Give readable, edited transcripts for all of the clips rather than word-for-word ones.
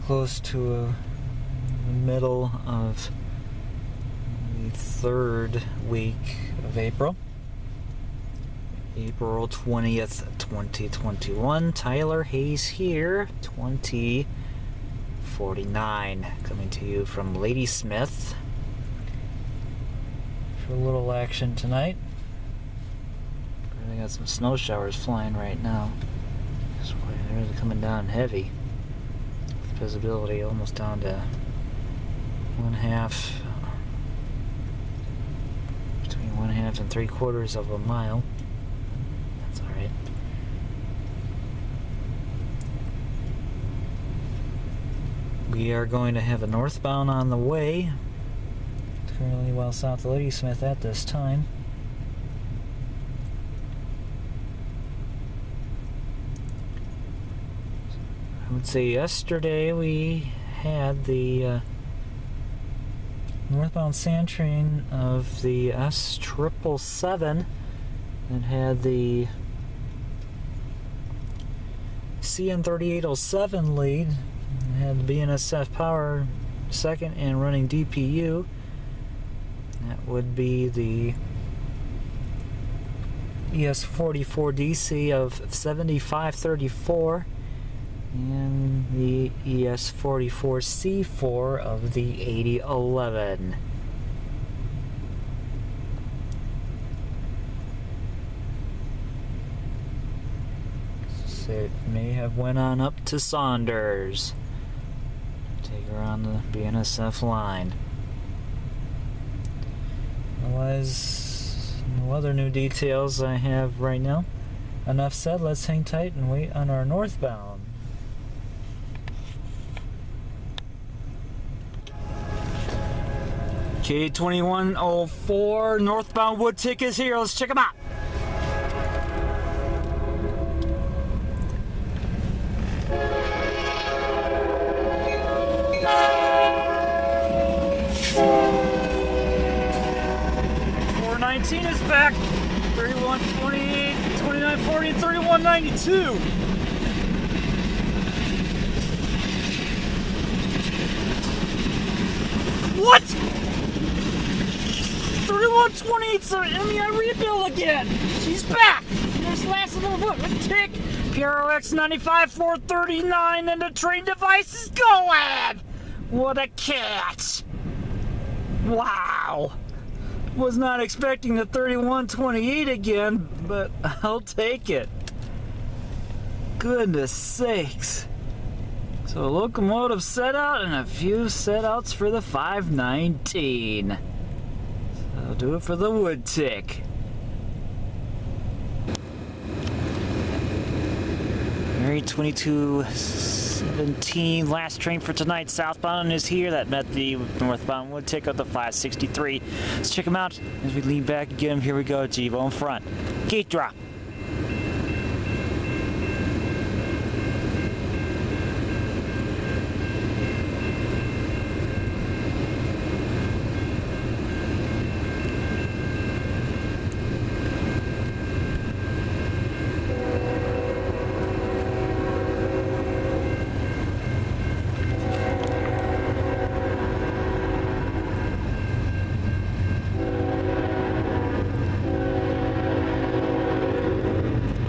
close to the middle of the third week of April. April 20th, 2021. Tyler Hayes here, 2049, coming to you from Ladysmith for a little action tonight. We got some snow showers flying right now. They're really coming down heavy. Visibility almost down to 1/2, between 1/2 and 3/4 of a mile. That's alright. We are going to have a northbound on the way. It's currently well south of Ladysmith at this time. I would say yesterday we had the northbound sand train of the S777 that had the CN3807 lead. It had the BNSF power second and running DPU. That would be the ES44DC of 7534. And the ES44C4 of the 8011. So it may have went on up to Saunders. Take her on the BNSF line. Otherwise, no other new details I have right now. Enough said, let's hang tight and wait on our northbound. K2104 northbound Woodtick is here. Let's check them out. .419 is back. 3128, 2940, and 3192. What? 3128's MEI rebuild again. She's back. There's last little bit. Tick. PROX 95 439 and the train device is going. What a catch. Wow. Was not expecting the 3128 again, but I'll take it. Goodness sakes. So a locomotive set out and a few set outs for the 519. I'll do it for the Woodtick. Murry 2217, last train for tonight, southbound is here. That met the northbound Woodtick of the 563. Let's check them out as we lean back and get them. Here we go, Jevo in front. Gate drop.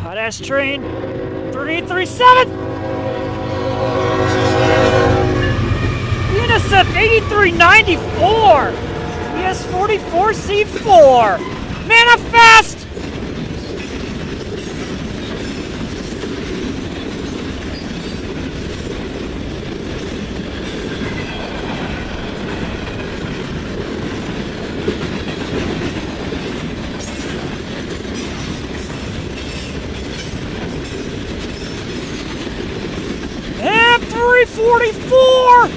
Hot-ass train, 3837! BNSF 8394! ES44C4! Manifest! And 344!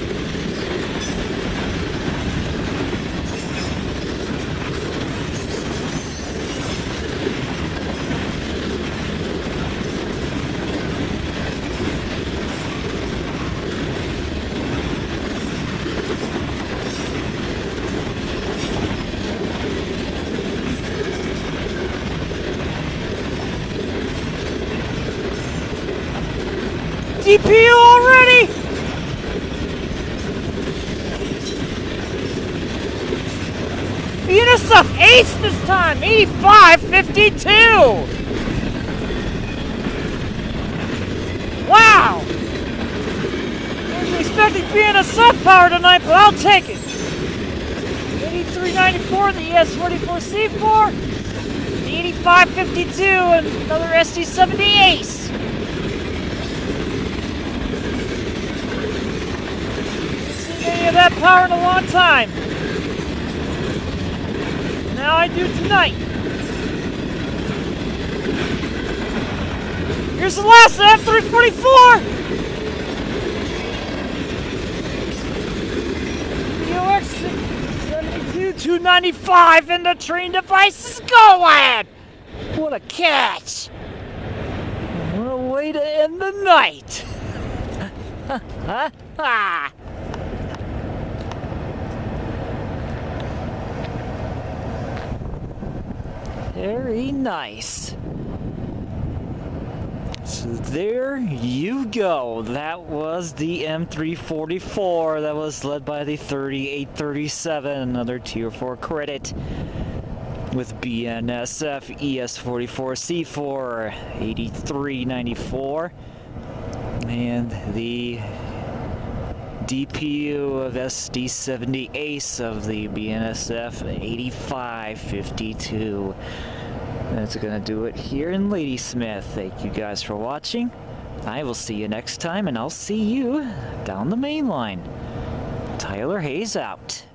DPU already! BNSF ACE this time, 8552. Wow! Wasn't expecting BNSF power tonight, but I'll take it. 8394, the ES44C4, the 8552, and another SD70ACe. Haven't seen any of that power in a long time. Now I do tonight. Here's the last F344. GECX 72295 and the train device is going! What a catch! What a way to end the night! Very nice. So there you go. That was the M344. That was led by the 3837, another Tier 4 credit with BNSF ES44C4 8394 and the DPU of SD70ACe of the BNSF 8552. That's gonna do it here in Ladysmith. Thank you guys for watching. I will see you next time, and I'll see you down the main line. Tyler Hayes out.